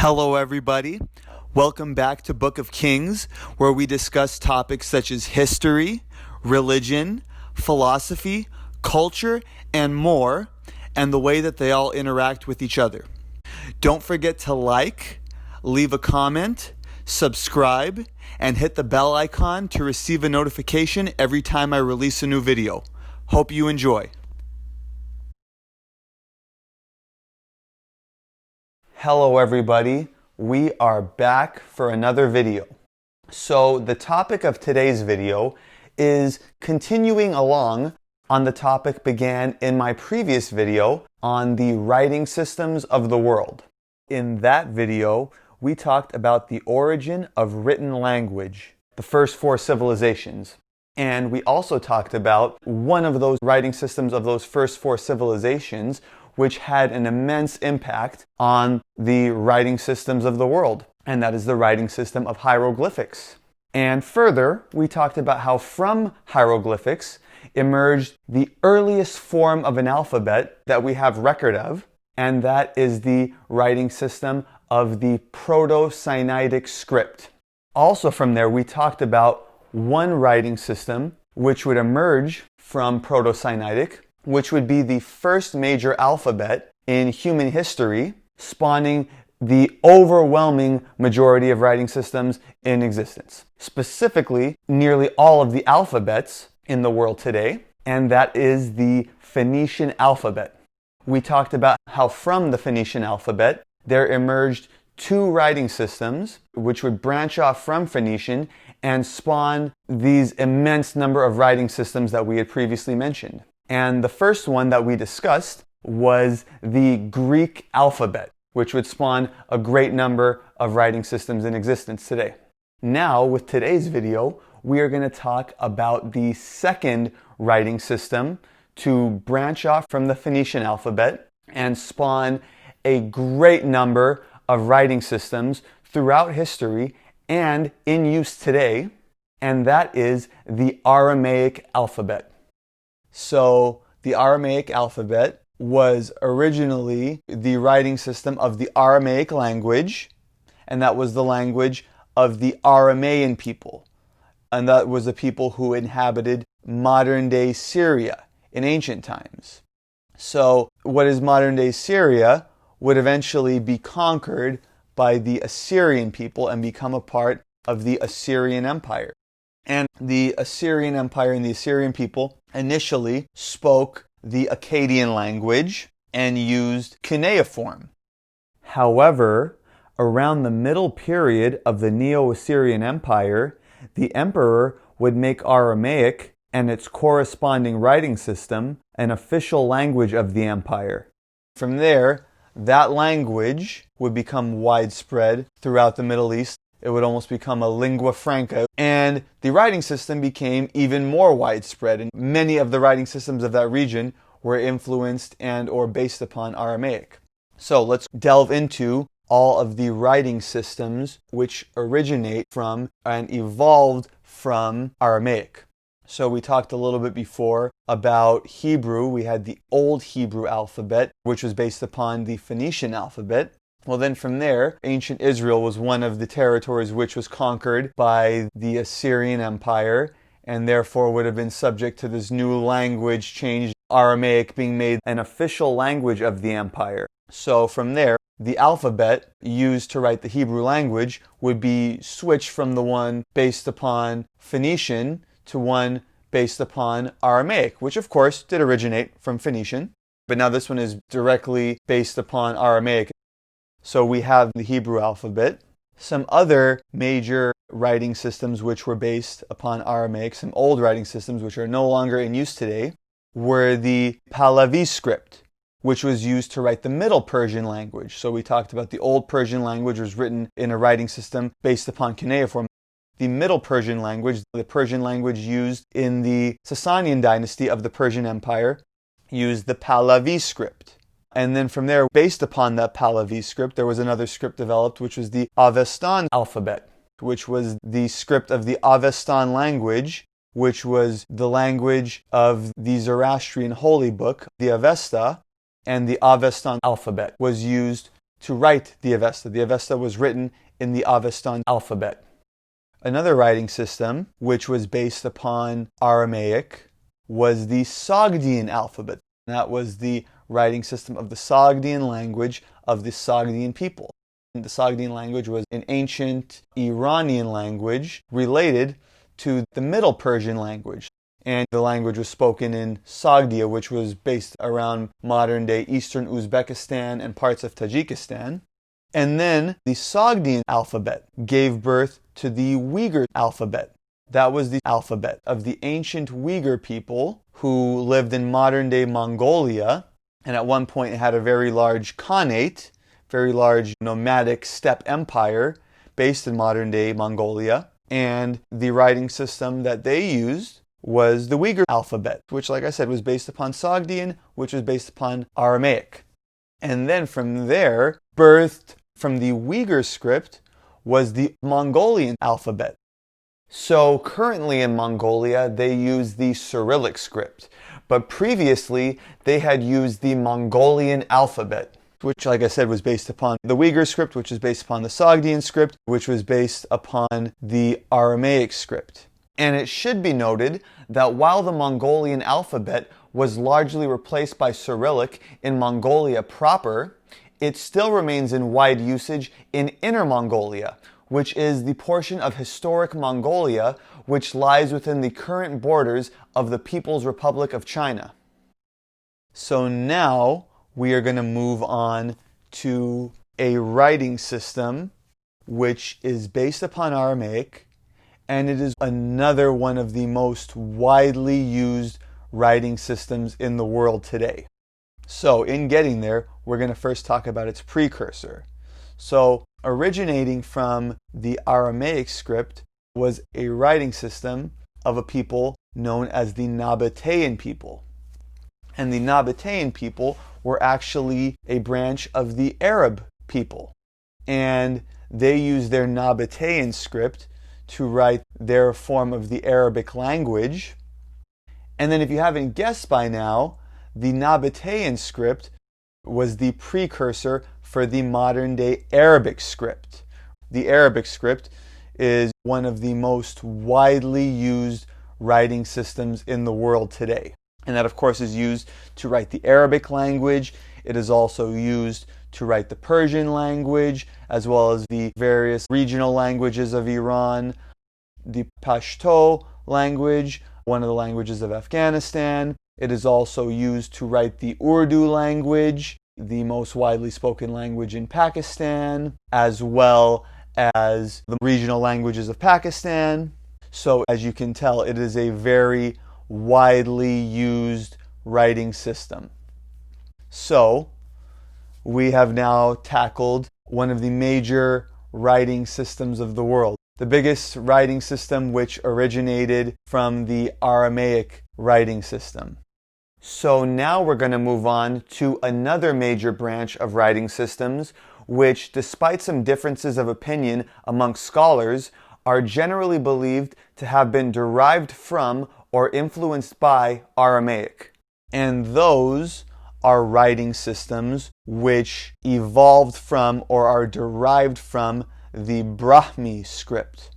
Hello, everybody. Welcome back to Book of Kings, where we discuss topics such as history, religion, philosophy, culture, and more, and the way that they all interact with each other. Don't forget to like, leave a comment, subscribe, and hit the bell icon to receive a notification every time I release a new video. Hope you enjoy. Hello everybody, we are back for another video. So the topic of today's video is continuing along on the topic began in my previous video on the writing systems of the world. In that video, we talked about the origin of written language, the first four civilizations. And we also talked about one of those writing systems of those first four civilizations which had an immense impact on the writing systems of the world, and that is the writing system of hieroglyphics. And further, we talked about how from hieroglyphics emerged the earliest form of an alphabet that we have record of, and that is the writing system of the Proto-Sinaitic script. Also from there, we talked about one writing system which would emerge from Proto-Sinaitic, which would be the first major alphabet in human history, spawning the overwhelming majority of writing systems in existence. Specifically, nearly all of the alphabets in the world today, and that is the Phoenician alphabet. We talked about how from the Phoenician alphabet, there emerged two writing systems which would branch off from Phoenician and spawn these immense number of writing systems that we had previously mentioned. And the first one that we discussed was the Greek alphabet, which would spawn a great number of writing systems in existence today. Now, with today's video, we are going to talk about the second writing system to branch off from the Phoenician alphabet and spawn a great number of writing systems throughout history and in use today, and that is the Aramaic alphabet. So the Aramaic alphabet was originally the writing system of the Aramaic language, and that was the language of the Aramaean people. And that was the people who inhabited modern-day Syria in ancient times. So what is modern-day Syria would eventually be conquered by the Assyrian people and become a part of the Assyrian Empire. And the Assyrian Empire and the Assyrian people initially spoke the Akkadian language and used cuneiform. However, around the middle period of the Neo-Assyrian Empire, the emperor would make Aramaic and its corresponding writing system an official language of the empire. From there, that language would become widespread throughout the Middle East. It would almost become a lingua franca, and the writing system became even more widespread, and many of the writing systems of that region were influenced and or based upon Aramaic. So let's delve into all of the writing systems which originate from and evolved from Aramaic. So we talked a little bit before about Hebrew. We had the Old Hebrew alphabet, which was based upon the Phoenician alphabet. Well, then from there, ancient Israel was one of the territories which was conquered by the Assyrian Empire and therefore would have been subject to this new language change, Aramaic being made an official language of the empire. So from there, the alphabet used to write the Hebrew language would be switched from the one based upon Phoenician to one based upon Aramaic, which of course did originate from Phoenician, but now this one is directly based upon Aramaic. So we have the Hebrew alphabet. Some other major writing systems which were based upon Aramaic, some old writing systems which are no longer in use today, were the Pahlavi Script, which was used to write the Middle Persian language. So we talked about the Old Persian language was written in a writing system based upon cuneiform. The Middle Persian language, the Persian language used in the Sasanian dynasty of the Persian Empire, used the Pahlavi Script. And then from there, based upon that Pahlavi script, there was another script developed, which was the Avestan Alphabet, which was the script of the Avestan language, which was the language of the Zoroastrian holy book, the Avesta, and the Avestan Alphabet was used to write the Avesta. The Avesta was written in the Avestan Alphabet. Another writing system, which was based upon Aramaic, was the Sogdian Alphabet. That was the writing system of the Sogdian language of the Sogdian people. The Sogdian language was an ancient Iranian language related to the Middle Persian language. And the language was spoken in Sogdia, which was based around modern-day eastern Uzbekistan and parts of Tajikistan. And then the Sogdian alphabet gave birth to the Uyghur Alphabet. That was the alphabet of the ancient Uyghur people who lived in modern-day Mongolia. And at one point it had a very large khanate, very large nomadic steppe empire based in modern-day Mongolia. And the writing system that they used was the Uyghur alphabet, which, like I said, was based upon Sogdian, which was based upon Aramaic. And then from there, birthed from the Uyghur script was the Mongolian alphabet. So currently in Mongolia, they use the Cyrillic script. But previously, they had used the Mongolian alphabet, which, like I said, was based upon the Uyghur script, which was based upon the Sogdian script, which was based upon the Aramaic script. And it should be noted that while the Mongolian alphabet was largely replaced by Cyrillic in Mongolia proper, it still remains in wide usage in Inner Mongolia, which is the portion of historic Mongolia which lies within the current borders of the People's Republic of China. So now we are going to move on to a writing system which is based upon Aramaic, and it is another one of the most widely used writing systems in the world today. So in getting there, we're going to first talk about its precursor. So originating from the Aramaic script was a writing system of a people known as the Nabatean people. And the Nabatean people were actually a branch of the Arab people. And they used their Nabatean script to write their form of the Arabic language. And then if you haven't guessed by now, the Nabatean script was the precursor for the modern-day Arabic script. The Arabic script is one of the most widely used writing systems in the world today. And that, of course, is used to write the Arabic language. It is also used to write the Persian language, as well as the various regional languages of Iran, the Pashto language, one of the languages of Afghanistan. It is also used to write the Urdu language, the most widely spoken language in Pakistan, as well as the regional languages of Pakistan. So as you can tell, it is a very widely used writing system. So we have now tackled one of the major writing systems of the world. The biggest writing system which originated from the Aramaic writing system. So now we're going to move on to another major branch of writing systems which, despite some differences of opinion amongst scholars, are generally believed to have been derived from or influenced by Aramaic. And those are writing systems which evolved from or are derived from the Brahmi Script.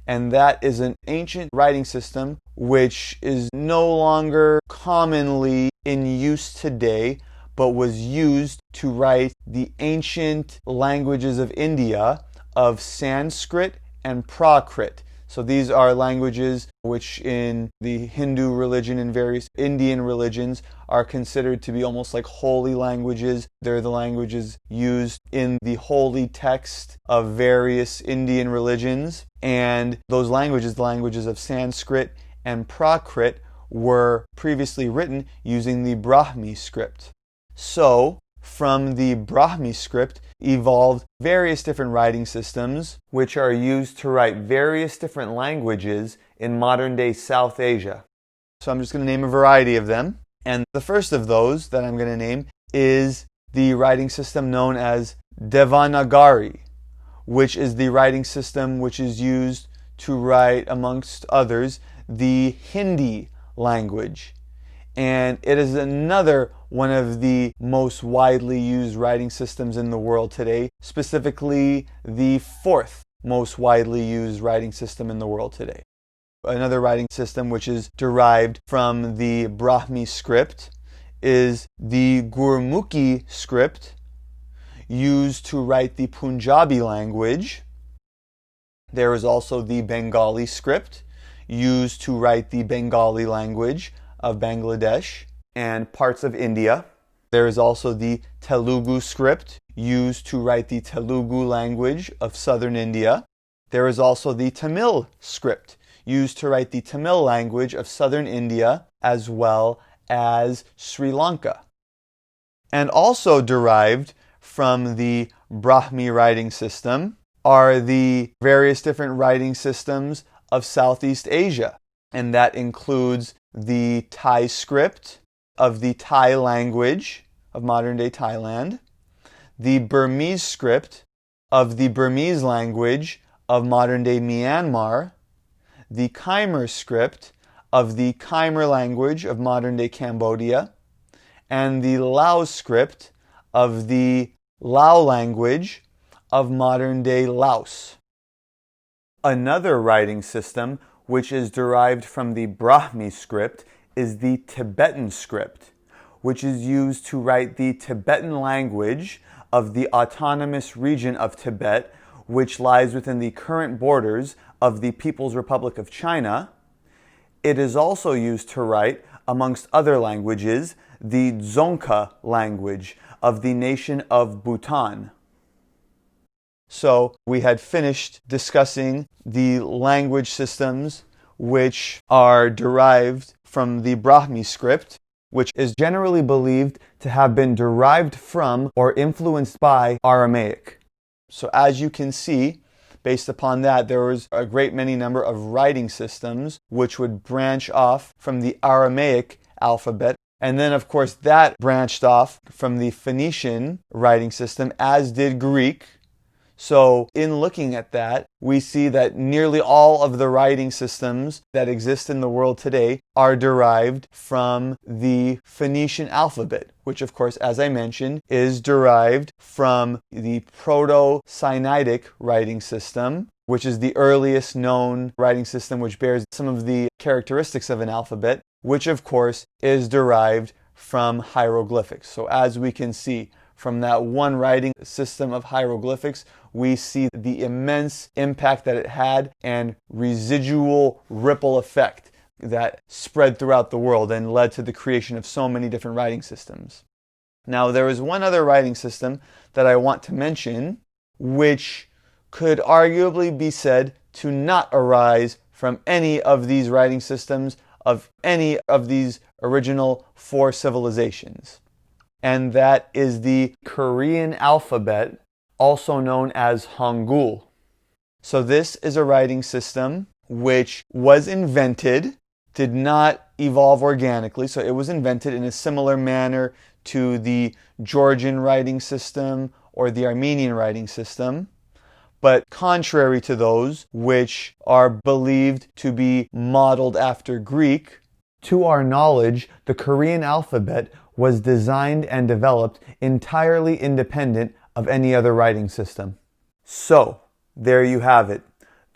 And that is an ancient writing system which is no longer commonly in use today, but was used to write the ancient languages of India of Sanskrit and Prakrit. So these are languages which in the Hindu religion and various Indian religions are considered to be almost like holy languages. They're the languages used in the holy text of various Indian religions. And those languages, the languages of Sanskrit and Prakrit, were previously written using the Brahmi Script. So from the Brahmi Script evolved various different writing systems which are used to write various different languages in modern-day South Asia. So I'm just going to name a variety of them. And the first of those that I'm going to name is the writing system known as Devanagari, which is the writing system which is used to write, amongst others, the Hindi language. And it is another one of the most widely used writing systems in the world today, specifically the fourth most widely used writing system in the world today. Another writing system which is derived from the Brahmi Script is the Gurmukhi script, used to write the Punjabi language. There is also the Bengali Script, used to write the Bengali language of Bangladesh and parts of India. There is also the Telugu Script, used to write the Telugu language of southern India. There is also the Tamil Script, used to write the Tamil language of southern India as well as Sri Lanka. And also derived from the Brahmi writing system are the various different writing systems of Southeast Asia. And that includes the Thai script of the Thai language of modern-day Thailand, the Burmese script of the Burmese language of modern-day Myanmar, the Khmer script of the Khmer language of modern-day Cambodia, and the Lao script of the Lao language of modern-day Laos. Another writing system which is derived from the Brahmi script is the Tibetan script, which is used to write the Tibetan language of the autonomous region of Tibet, which lies within the current borders of the People's Republic of China. It is also used to write, amongst other languages, the Dzongkha language of the nation of Bhutan. So we had finished discussing the language systems which are derived from the Brahmi script, which is generally believed to have been derived from or influenced by Aramaic. So as you can see, based upon that, there was a great many number of writing systems which would branch off from the Aramaic alphabet. And then, of course, that branched off from the Phoenician writing system, as did Greek. So in looking at that, we see that nearly all of the writing systems that exist in the world today are derived from the Phoenician alphabet, which, of course, as I mentioned, is derived from the Proto-Sinaitic writing system, which is the earliest known writing system which bears some of the characteristics of an alphabet, which, of course, is derived from hieroglyphics. So as we can see, from that one writing system of hieroglyphics, we see the immense impact that it had and residual ripple effect that spread throughout the world and led to the creation of so many different writing systems. Now, there is one other writing system that I want to mention, which could arguably be said to not arise from any of these writing systems of any of these original four civilizations. And that is the Korean alphabet, also known as Hangul. So this is a writing system which was invented, did not evolve organically, so it was invented in a similar manner to the Georgian writing system or the Armenian writing system, but contrary to those which are believed to be modeled after Greek. To our knowledge, the Korean alphabet was designed and developed entirely independent of any other writing system. So, there you have it.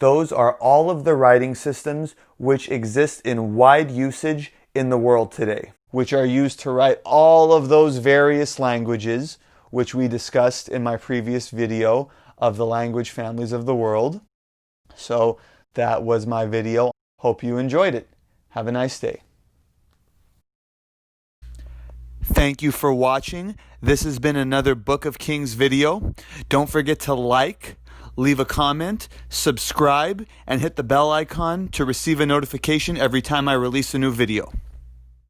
Those are all of the writing systems which exist in wide usage in the world today, which are used to write all of those various languages which we discussed in my previous video of the language families of the world. So, that was my video. Hope you enjoyed it. Have a nice day. Thank you for watching. This has been another Book of Kings video. Don't forget to like, leave a comment, subscribe, and hit the bell icon to receive a notification every time I release a new video.